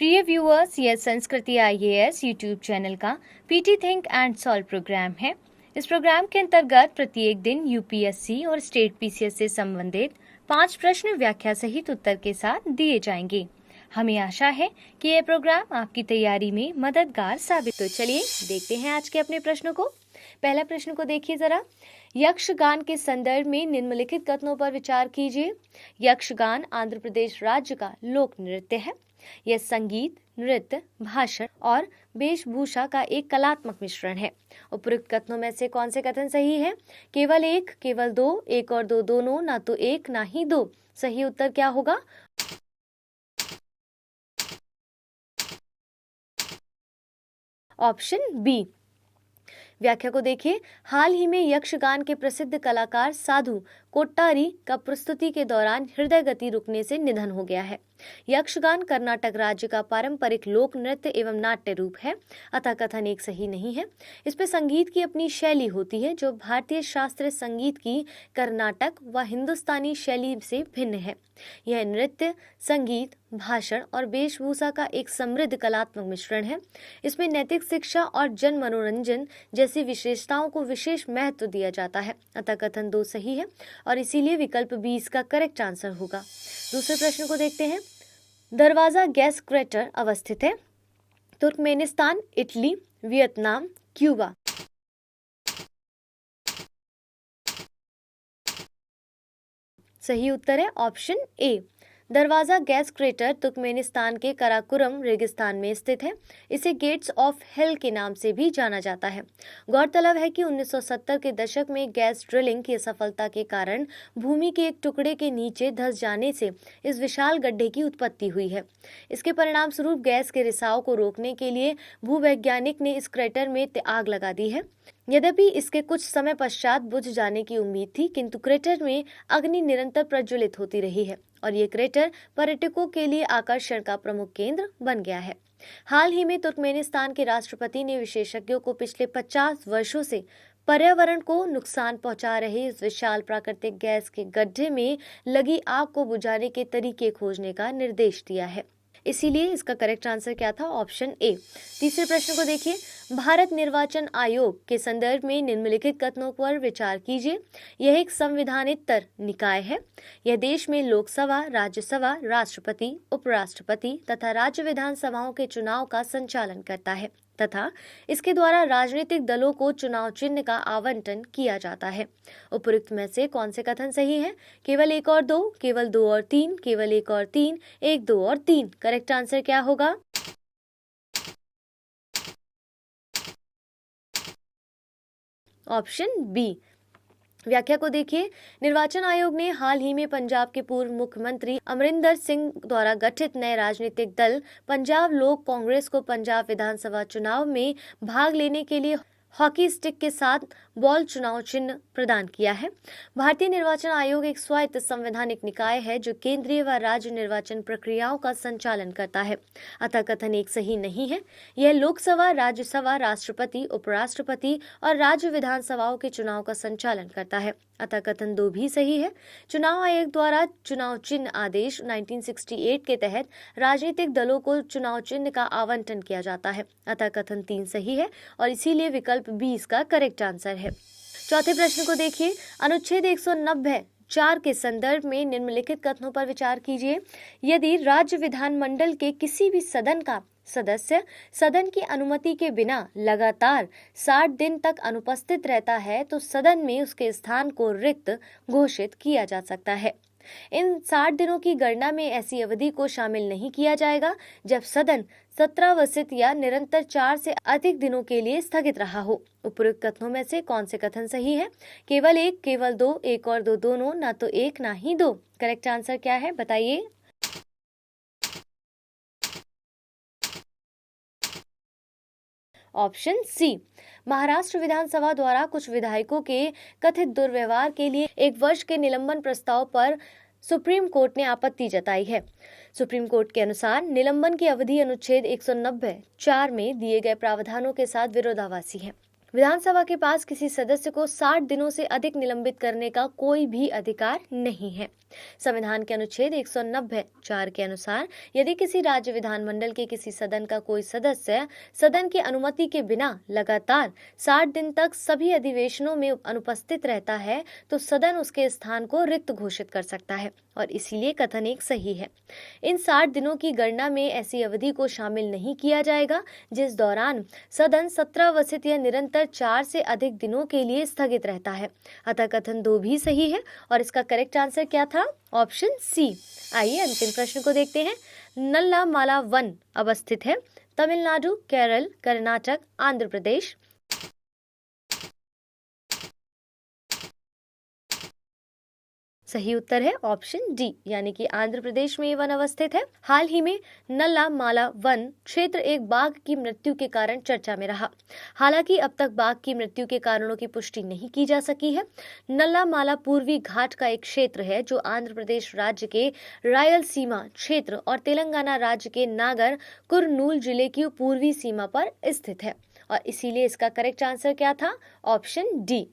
प्रिय व्यूअर्स, यह Sanskriti IAS YouTube channel का PT think and solve program है। इस प्रोग्राम के अंतर्गत प्रत्येक दिन यूपीएससी और स्टेट पीसीएस से संबंधित 5 प्रश्न व्याख्या सहित उत्तर के साथ दिए जाएंगे। हमें आशा है कि यह प्रोग्राम आपकी तैयारी में मददगार साबित। तो चलिए देखते हैं आज के अपने प्रश्नों को। पहला प्रश्न को देखिए जरा। यक्षगान के संदर्भ में निम्नलिखित कथनों पर विचार कीजिए। यक्षगान आंध्र प्रदेश राज्य का लोक नृत्य है। यह संगीत, नृत्य, भाषण और वेशभूषा का एक कलात्मक मिश्रण है। उपयुक्त कथनों में से कौन से कथन सही है? केवल एक, केवल दो, एक और दो दोनों, ना तो एक ना ही दो। सही उत्तर क्या होगा? Option B. व्याख्या को देखिए। हाल ही में यक्षगान के प्रसिद्ध कलाकार साधु कोट्टारी का प्रस्तुति के दौरान हृदय गति रुकने से निधन हो गया है। यक्षगान कर्नाटक राज्य का पारंपरिक लोक नृत्य एवं नाट्य रूप है, अतः कथन एक सही नहीं है। इसमें संगीत की अपनी शैली होती है जो भारतीय शास्त्रीय संगीत की कर्नाटक व हिंदुस्तानी शैली से भिन्न है। यह नृत्य, संगीत, भाषण और वेशभूषा का एक समृद्ध कलात्मक मिश्रण है। इसमें नैतिक शिक्षा और जन मनोरंजन जैसी विशेषताओं को विशेष महत्व दिया जाता है, अतः कथन 2 सही है और इसीलिए विकल्प 20 का करेक्ट आंसर होगा। दूसरे प्रश्न को देखते हैं। दरवाजा गैस क्रेटर अवस्थित है तुर्कमेनिस्तान, इटली, वियतनाम, क्यूबा। सही उत्तर है ऑप्शन ए। दरवाजा गैस क्रेटर तुर्कमेनिस्तान के कराकोरम रेगिस्तान में स्थित है। इसे गेट्स ऑफ हेल के नाम से भी जाना जाता है। गौरतलब है कि 1970 के दशक में गैस ड्रिलिंग की असफलता के कारण भूमि के एक टुकड़े के नीचे धंस जाने से इस विशाल गड्ढे की उत्पत्ति हुई है। इसके परिणाम स्वरूप गैस के रिसाव को रोकने के लिए भूवैज्ञानिक ने इस क्रेटर में आग लगा दी है। यद्यपि इसके कुछ समय पश्चात बुझ जाने की उम्मीद थी, किंतु क्रेटर में अग्नि निरंतर प्रज्वलित होती रही है और ये क्रेटर पर्यटकों के लिए आकर्षण का प्रमुख केंद्र बन गया है। हाल ही में तुर्कमेनिस्तान के राष्ट्रपति ने विशेषज्ञों को पिछले 50 वर्षों से पर्यावरण को नुकसान पहुंचा रहे इस विशाल प्राकृतिक गैस के गड्ढे में लगी आग को बुझाने के तरीके खोजने का निर्देश दिया है। इसीलिए इसका करेक्ट आंसर क्या था? Option A. तीसरे प्रश्न को देखिए। भारत निर्वाचन आयोग के संदर्भ में निम्नलिखित कथनों पर विचार कीजिए। यह एक संविधानेतर निकाय है। यह देश में लोकसभा, राज्यसभा, राष्ट्रपति, उपराष्ट्रपति तथा राज्य विधानसभाओं के चुनाव का संचालन करता है तथा इसके द्वारा राजनीतिक दलों को चुनाव चिन्ह का आवंटन किया जाता है। उपयुक्त में से कौन से कथन सही है? केवल 1 और 2, केवल 2 और 3, केवल 1 और 3, 1, 2 और 3। करेक्ट आंसर क्या होगा? Option B. व्याख्या को देखिए। निर्वाचन आयोग ने हाल ही में पंजाब के पूर्व मुख्यमंत्री अमरिंदर सिंह द्वारा गठित नए राजनीतिक दल पंजाब लोक कांग्रेस को पंजाब विधानसभा चुनाव में भाग लेने के लिए हॉकी स्टिक के साथ बॉल चुनाव चिन्ह प्रदान किया है। भारतीय निर्वाचन आयोग एक स्वायत्त संवैधानिक निकाय है जो केंद्रीय व राज्य निर्वाचन प्रक्रियाओं का संचालन करता है, अतः कथन एक सही नहीं है। यह लोकसभा, राज्यसभा, राष्ट्रपति, उपराष्ट्रपति और राज्य विधानसभाओं के चुनाव का संचालन करता है, अतः कथन 2 भी सही है। चुनाव आयोग द्वारा चुनाव चिन्ह आदेश 1968 के तहत राजनीतिक दलों को चुनाव चिन्ह का आवंटन किया जाता है, अतः कथन 3 सही है और इसीलिए विकल्प 20 का करेक्ट आंसर है। चौथे प्रश्न को देखिए। अनुच्छेद 190(4) के संदर्भ में निम्नलिखित कथनों पर विचार कीजिए। यदि राज्य विधानमंडल के किसी भी सदन का सदस्य सदन की अनुमति के बिना लगातार 60 दिन तक अनुपस्थित रहता है तो सदन में उसके स्थान को रिक्त घोषित किया जा सकता है। इन 60 दिनों की गणना में ऐसी अवधि को शामिल नहीं किया जाएगा जब सदन सत्रावसित या निरंतर 4 से अधिक दिनों के लिए स्थगित रहा हो। उपयुक्त कथनों में से कौन से कथन सही है? केवल 1, केवल 2, 1 और 2 दोनों, ना तो 1 ना ही 2। करेक्ट आंसर क्या है बताइए? Option C. महाराष्ट्र विधानसभा द्वारा कुछ विधायकों के कथित दुर्व्यवहार के लिए 1 वर्ष के निलंबन प्रस्ताव पर सुप्रीम कोर्ट ने आपत्ति जताई है। सुप्रीम कोर्ट के अनुसार निलंबन की अवधि अनुच्छेद 190(4) में दिए गए प्रावधानों के साथ विरोधाभासी है। विधानसभा के पास किसी सदस्य को 60 दिनों से अधिक निलंबित करने का कोई भी अधिकार नहीं है। संविधान के अनुच्छेद 190(4) के अनुसार यदि किसी राज्य विधानमंडल के किसी सदन का कोई सदस्य सदन की अनुमति के बिना लगातार 60 दिन तक सभी अधिवेशनों में अनुपस्थित रहता है तो सदन उसके स्थान को रिक्त घोषित कर सकता है और इसीलिए कथन एक सही है। इन 60 दिनों की गणना में ऐसी अवधि को शामिल नहीं किया जाएगा जिस दौरान सदन सत्रावसित या निरंतर 4 से अधिक दिनों के लिए स्थगित रहता है। अतः कथन 2 भी सही है और इसका करेक्ट आंसर क्या था? Option C. आइए अंतिम प्रश्न को देखते हैं। नल्लामाला वन अवस्थित है तमिलनाडु, केरल, कर्नाटक, आंध्र प्रदेश। सही उत्तर है ऑप्शन डी, यानी कि आंध्र प्रदेश में ये वन अवस्थित है। हाल ही में नल्लामाला वन क्षेत्र एक बाघ की मृत्यु के कारण चर्चा में रहा। हालांकि अब तक बाघ की मृत्यु के कारणों की पुष्टि नहीं की जा सकी है। नल्लामाला पूर्वी घाट का एक क्षेत्र है जो आंध्र प्रदेश राज्य के रायलसीमा क्षेत्र और तेलंगाना राज्य के नागर कुरनूल जिले की पूर्वी सीमा पर स्थित है और इसीलिए इसका करेक्ट आंसर क्या था? Option D.